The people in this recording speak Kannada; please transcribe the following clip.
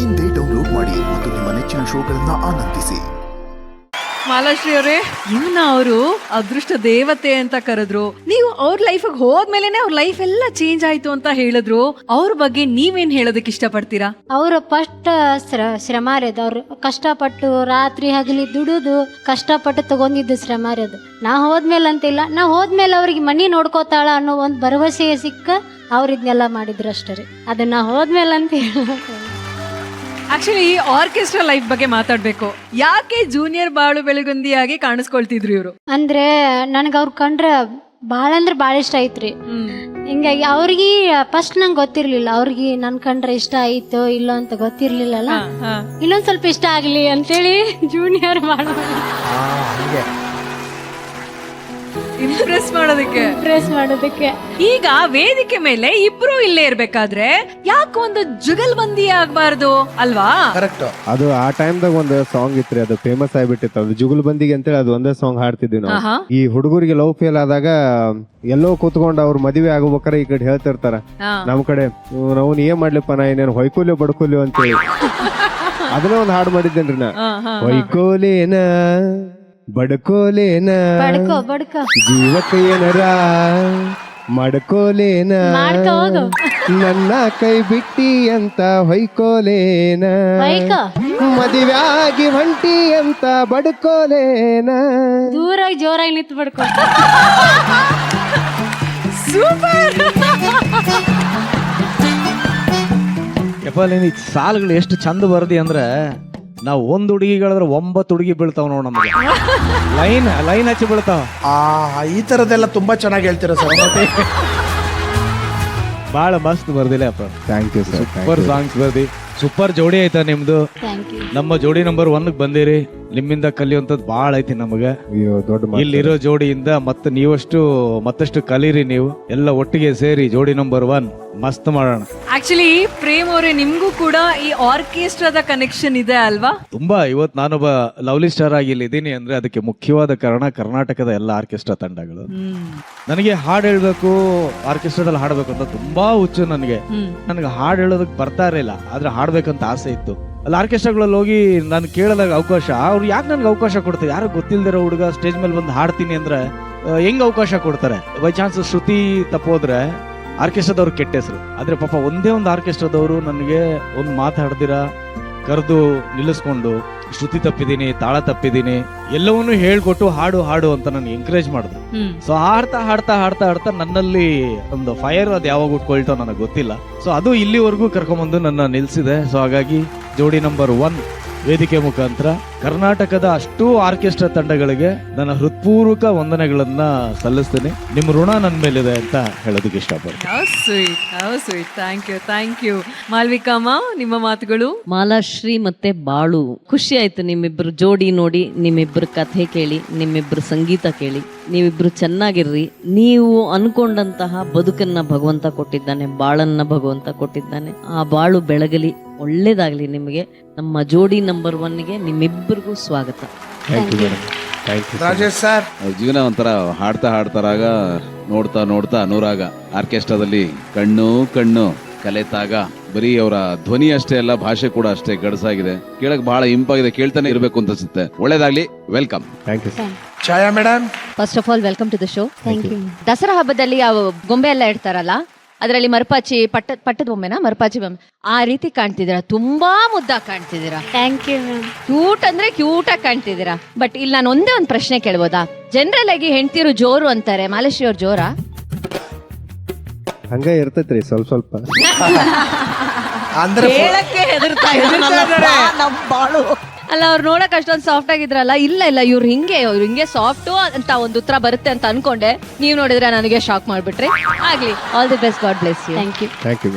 ಇಂದೇ ಡೌನ್ಲೋಡ್ ಮಾಡಿ ಮತ್ತು ನಿಮ್ಮ ನೆಚ್ಚಿನ ಶೋಗಳನ್ನ ಆನಂದಿಸಿ. ಮಾಲಾಶ್ರೀ ಅವರೇ, ಇವನ್ನ ಅವರು ಅದೃಷ್ಟ ದೇವತೆ ಅಂತ ಕರೆದ್ರು. ನೀವು ಅವ್ರ ಲೈಫಿಗೆ ಹೋದ್ಮೇಲೆನೆ ಅವ್ರ ಲೈಫ್ ಎಲ್ಲ ಚೇಂಜ್ ಆಯ್ತು ಅಂತ ಹೇಳಿದ್ರು. ಅವ್ರ ಬಗ್ಗೆ ನೀವೇನ್ ಹೇಳೋದಕ್ಕೆ ಇಷ್ಟಪಡ್ತೀರಾ? ಅವರು ಫಸ್ಟ್ ಶ್ರಮ ರೀ, ಅವ್ರು ಕಷ್ಟಪಟ್ಟು ರಾತ್ರಿ ಹಗಲಿ ದುಡಿದು ಕಷ್ಟಪಟ್ಟು ತಗೊಂಡಿದ್ದು ಶ್ರಮ ರೀ ಅದು. ನಾ ಹೋದ್ಮೇಲೆ ಅಂತಿಲ್ಲ, ನಾ ಹೋದ್ಮೇಲೆ ಅವ್ರಿಗೆ ಮನಿ ನೋಡ್ಕೋತಾಳ ಅನ್ನೋ ಒಂದು ಭರವಸೆ ಸಿಕ್ಕ ಅವ್ರ ಇದನ್ನೆಲ್ಲ ಮಾಡಿದ್ರು ಅಷ್ಟೇ ರೀ. ಅದನ್ನ ಹೋದ್ಮೇಲೆ ಅಂತ ಆಕ್ಚುಲಿ ಆರ್ಕೆಸ್ಟ್ರಾ ಲೈಫ್ ಬಗ್ಗೆ ಮಾತಾಡ್ಬೇಕು. ಯಾಕೆ ಜೂನಿಯರ್ ಬಾಳು ಬೆಳಗುಂದಿಯಾಗಿ ಕಾಣಿಸ್ಕೊಳ್ತಿದ್ರು ಇವರು? ಅಂದ್ರೆ ನನಗೆ ಅವ್ರು ಕಂಡ್ರೆ ಭಾಳ ಅಂದ್ರೆ ಭಾಳ ಇಷ್ಟ ಐತ್ರಿ. ಹಿಂಗಾಗಿ ಅವ್ರಿಗೆ ಫಸ್ಟ್ ನಂಗೆ ಗೊತ್ತಿರ್ಲಿಲ್ಲ, ಅವ್ರಿಗೆ ನನ್ ಕಂಡ್ರೆ ಇಷ್ಟ ಆಯ್ತು ಇಲ್ಲೋ ಅಂತ ಗೊತ್ತಿರ್ಲಿಲ್ಲಲ್ಲ. ಇನ್ನೊಂದ್ ಸ್ವಲ್ಪ ಇಷ್ಟ ಆಗ್ಲಿ ಅಂತೇಳಿ ಜೂನಿಯರ್ ಇಂಪ್ರೆಸ್ ಮಾಡೋದಕ್ಕೆ. ಈಗ ವೇದಿಕೆ ಮೇಲೆ ಇಬ್ರು ಇಲ್ಲೇ ಇರ್ಬೇಕಾದ್ರೆ ಯಾಕೆ ಒಂದು ಜುಗಲ್ಬಂದಿ ಆಗ್ಬಾರ್ದು ಅಲ್ವಾ? ಕರೆಕ್ಟ್. ಅದು ಆ ಟೈಮ್ದಾಗ ಒಂದು ಸಾಂಗ್ ಇತ್ರಿ, ಅದು ಫೇಮಸ್ ಆಗ್ಬಿಟ್ಟಿತ್ತು. ಅದು ಜುಗಲ್ಬಂದಿಗೆ ಅಂತೇಳಿ ಅದು ಒಂದೇ ಸಾಂಗ್ ಹಾಡ್ತಿದ್ವಿ ನಾವು. ಈ ಹುಡುಗರಿಗೆ ಲವ್ ಫೇಲ್ ಆದಾಗ ಎಲ್ಲೋ ಕೂತ್ಕೊಂಡು ಅವ್ರ ಮದುವೆ ಆಗ್ಬೇಕಾರೆ ಈ ಕಡೆ ಹೇಳ್ತಿರ್ತಾರ ನಮ್ ಕಡೆ, ನಾವು ಏನ್ ಮಾಡ್ಲಿಪ್ಪ ನಾ ಏನೇನು ಹೊಯ್ಕೋಲಿ ಬಡ್ಕೋಲಿ ಅಂತೇಳಿ ಅದನ್ನ ಒಂದು ಹಾಡು ಮಾಡಿದ್ದೇನ್ರಿ ನಾ. ಹೊಯ್ಕೋಲೇನ ಬಡ್ಕೋಲೇನ ಜೀವಕ್ಕೆ ಏನರ ಮಡ್ಕೋಲೇನ ನನ್ನ ಕೈ ಬಿಟ್ಟಿ ಅಂತ ಹೊಯ್ಕೋಲೇನ ಮದುವೆಯಾಗಿ ಹೊಂಟಿ ಅಂತ ಬಡ್ಕೋಲೇನ. ದೂರಾಗಿ ಜೋರಾಗಿ ನಿಂತು ಬಡ್ಕೋ. ಸೂಪರ್. ಈ ಸಾಲುಗಳು ಎಷ್ಟು ಚಂದ ಬರ್ದಿ ಅಂದ್ರೆ, ನಾವು ಒಂದ್ ಹುಡುಗಿಗಳಿದ್ರೆ 9 ಹುಡುಗಿ ಬೀಳ್ತಾವ ನೋಡ್ ನಮ್ಗೆ. ಲೈನ್ ಹಚ್ಚಿ ಬೀಳ್ತಾವ. ಈ ತರದೆಲ್ಲ ತುಂಬಾ ಚೆನ್ನಾಗಿ ಹೇಳ್ತೀರಾ ಸರ್. ಬಾಳ ಮಸ್ತ್ ಬರ್ದಿಲ್ಲ ಅಪ್ಪ. Thank you sir. Super songs ಬರ್ದಿ. ಸೂಪರ್ ಜೋಡಿ ಆಯ್ತಾ ನಿಮ್ದು. ನಮ್ಮ ಜೋಡಿ ನಂಬರ್ 1 ಬಂದಿರಿ. ನಿಮ್ಮಿಂದ ಕಲಿಯುವಂತದ್ದು ಬಾಳ ಐತಿ ನಮಗ. ಇಲ್ಲಿರೋ ಜೋಡಿಯಿಂದ ಮತ್ತೆ ಮತ್ತಷ್ಟು ಕಲೀರಿ. ನೀವು ಎಲ್ಲ ಒಟ್ಟಿಗೆ ಸೇರಿ ಜೋಡಿ ನಂಬರ್ 1 ಮಸ್ತ್ ಮಾಡೋಣ. ಆಕ್ಚುಲಿ ಪ್ರೇಮ್ ಅವರೇ, ನಿಮ್ಗೂ ಕೂಡ ಈ ಆರ್ಕೆಸ್ಟ್ರಾದ ಕನೆಕ್ಷನ್ ಇದೆ ಅಲ್ವಾ? ತುಂಬಾ. ಇವತ್ತು ನಾನೊಬ್ಬ ಲವ್ಲಿ ಸ್ಟಾರ್ ಆಗಿ ಇಲ್ಲಿ ಇದೀನಿ ಅಂದ್ರೆ ಅದಕ್ಕೆ ಮುಖ್ಯವಾದ ಕಾರಣ ಕರ್ನಾಟಕದ ಎಲ್ಲ ಆರ್ಕೆಸ್ಟ್ರಾ ತಂಡಗಳು. ನನಗೆ ಹಾಡು ಹೇಳ್ಬೇಕು, ಆರ್ಕೆಸ್ಟ್ರಾದಲ್ಲಿ ಹಾಡ್ಬೇಕು ಅಂತ ತುಂಬಾ ಹುಚ್ಚು ನನಗೆ ಹಾಡು ಹೇಳೋದಕ್ಕೆ ಬರ್ತಾ ಇರಲಿಲ್ಲ, ಆದ್ರೆ ಹಾಡ್ಬೇಕಂತ ಆಸೆ ಇತ್ತು. ಅಲ್ಲಿ ಆರ್ಕೆಸ್ಟ್ರಾಗಳಲ್ಲಿ ಹೋಗಿ ನಾನು ಕೇಳಿದಾಗ ಅವಕಾಶ, ಅವ್ರು ಯಾಕೆ ನನ್ಗೆ ಅವಕಾಶ ಕೊಡ್ತಾರೆ? ಯಾರು ಗೊತ್ತಿಲ್ದಿರೋ ಹುಡುಗ ಸ್ಟೇಜ್ ಮೇಲೆ ಬಂದು ಹಾಡ್ತೀನಿ ಅಂದ್ರೆ ಹೆಂಗ್ ಅವಕಾಶ ಕೊಡ್ತಾರೆ? ಬೈ ಚಾನ್ಸ್ ಶ್ರುತಿ ತಪ್ಪೋದ್ರೆ ಆರ್ಕೆಸ್ಟ್ರಾದವ್ರು ಕೆಟ್ಟ ಹೆಸರು. ಆದ್ರೆ ಪಾಪ ಒಂದೇ ಒಂದು ಆರ್ಕೆಸ್ಟ್ರಾದವರು ನನಗೆ ಒಂದು ಮಾತಾಡ್ದಿರ ಕರೆದು ನಿಲ್ಲಿಸ್ಕೊಂಡು ಶ್ರುತಿ ತಪ್ಪಿದೀನಿ, ತಾಳ ತಪ್ಪಿದೀನಿ, ಎಲ್ಲವನ್ನೂ ಹೇಳ್ಕೊಟ್ಟು ಹಾಡು ಅಂತ ನನಗೆ ಎಂಕರೇಜ್ ಮಾಡಿದ್ರು. ಸೊ ಹಾಡ್ತಾ ನನ್ನಲ್ಲಿ ಒಂದು ಫೈರ್ ಅದು ಯಾವಾಗ ಉಟ್ಕೊಳ್ತೋ ನನಗೆ ಗೊತ್ತಿಲ್ಲ. ಸೊ ಅದು ಇಲ್ಲಿವರೆಗೂ ಕರ್ಕೊಂಡ್ಬಂದು ನನ್ನ ನಿಲ್ಸಿದೆ. ಸೊ ಹಾಗಾಗಿ ಜೋಡಿ ನಂಬರ್ 1 ವೇದಿಕೆ ಮುಖಾಂತರ ಕರ್ನಾಟಕದ ಅಷ್ಟೂ ಆರ್ಕೆಸ್ಟ್ರಾ ತಂಡಗಳಿಗೆ ನನ್ನ ಹೃತ್ಪೂರ್ವಕ ವಂದನೆಗಳನ್ನ ಸಲ್ಲಿಸ್ತೇನೆ. ನಿಮ್ಮ ಋಣ ನನ್ನ ಮೇಲಿದೆ ಅಂತ ಹೇಳೋದಕ್ಕೆ ಇಷ್ಟಪಡ್ತೀನಿ. Thank you. ಮಾಲ್ವಿಕಮ್ಮ, ನಿಮ್ಮ ಮಾತುಗಳು. ಮಾಲಾಶ್ರೀ ಮತ್ತೆ ಬಾಳು, ಖುಷಿ ಆಯ್ತು ನಿಮ್ಮಿಬ್ರು ಜೋಡಿ ನೋಡಿ, ನಿಮ್ಮಿಬ್ರು ಕಥೆ ಕೇಳಿ, ನಿಮ್ಮಿಬ್ರು ಸಂಗೀತ ಕೇಳಿ. ನೀವಿಬ್ರು ಚೆನ್ನಾಗಿರ್ರಿ. ನೀವು ಅನ್ಕೊಂಡಂತಹ ಬದುಕನ್ನ ಭಗವಂತ ಕೊಟ್ಟಿದ್ದಾನೆ, ಬಾಳನ್ನ ಭಗವಂತ ಕೊಟ್ಟಿದ್ದಾನೆ. ಆ ಬಾಳು ಬೆಳಗಲಿ, ಒಳ್ಳೇದಾಗ್ಲಿ ನಿಮಗೆ. ನಮ್ಮ ಜೋಡಿ ನಂಬರ್ 1ಗೆ ನಿಮ್ಮಿಬ್ಬರಿಗೂ ಸ್ವಾಗತ. ರಾಜೇಶ್ ಸರ್, ಜೀವನ ಒಂಥರ ಹಾಡ್ತಾರಾಗ ನೋಡ್ತಾ ಅನುರಾಗ. ಆರ್ಕೆಸ್ಟ್ರಾದಲ್ಲಿ ಕಣ್ಣು ಕಲೆತಾಗ ಬರೀ ಅವರ ಧ್ವನಿ ಅಷ್ಟೇ ಅಲ್ಲ, ಭಾಷೆ ಕೂಡ ಅಷ್ಟೇ ಗಡಸಾಗಿದೆ. ಕೇಳಕ್ ಬಹಳ ಇಂಪಾಗಿದೆ, ಕೇಳ್ತಾನೆ ಇರ್ಬೇಕು ಅಂತ ಅನ್ಸುತ್ತೆ. ಒಳ್ಳೇದಾಗ್ಲಿ, welcome. Thank you. Chaya madam, first of all welcome to the show. Dasara ಹಬ್ಬದಲ್ಲಿ ಗೊಂಬೆ ಎಲ್ಲ ಇಡ್ತಾರಲ್ಲ, ಅದರಲ್ಲಿ ಮರಪಾಚಿ ಪಟ್ಟದ ಬೊಮ್ಮೆನ ಮರಪಾಚಿ ಬೊಮ್ಮೆ ಆ ರೀತಿ ಕಾಣ್ತಿದ್ದೀರಾ. ತುಂಬಾ ಮುದ್ದಾಗಿ ಕಾಣ್ತಿದ್ದೀರಾ. Thank you. ಕ್ಯೂಟ್ ಅಂದ್ರೆ ಕ್ಯೂಟ್ ಆಗಿ ಕಾಣ್ತಿದ್ದೀರಾ. ಬಟ್ ಇಲ್ಲಿ ನಾನು ಒಂದೇ ಒಂದು ಪ್ರಶ್ನೆ ಕೇಳ್ಬೋದಾ? ಜನರಲ್ ಆಗಿ ಹೆಂಡ್ತಿರು ಜೋರು ಅಂತಾರೆ, ಮಾಲಾಶ್ರೀ ಅವ್ರ ಜೋರಾ? ಹಂಗ ಇರ್ತೈತ್ರಿ ಸ್ವಲ್ಪ. ಅಂದ್ರೆ ಅಲ್ಲ, ಅವ್ರು ನೋಡಕ್ ಅಷ್ಟೊಂದು ಸಾಫ್ಟ್ ಆಗಿದ್ರಲ್ಲ. ಇಲ್ಲ ಇವ್ರು ಹಿಂಗೆ ಸಾಫ್ಟ್ ಅಂತ ಒಂದು ಉತ್ತರ ಬರುತ್ತೆ ಅಂತ ಅನ್ಕೊಂಡೆ. ನೀವ್ ನೋಡಿದ್ರೆ ನನಗೆ ಶಾಕ್ ಮಾಡ್ಬಿಟ್ರಿ. ಆಗ್ಲಿ, all the best, God bless you. Thank you. Thank you.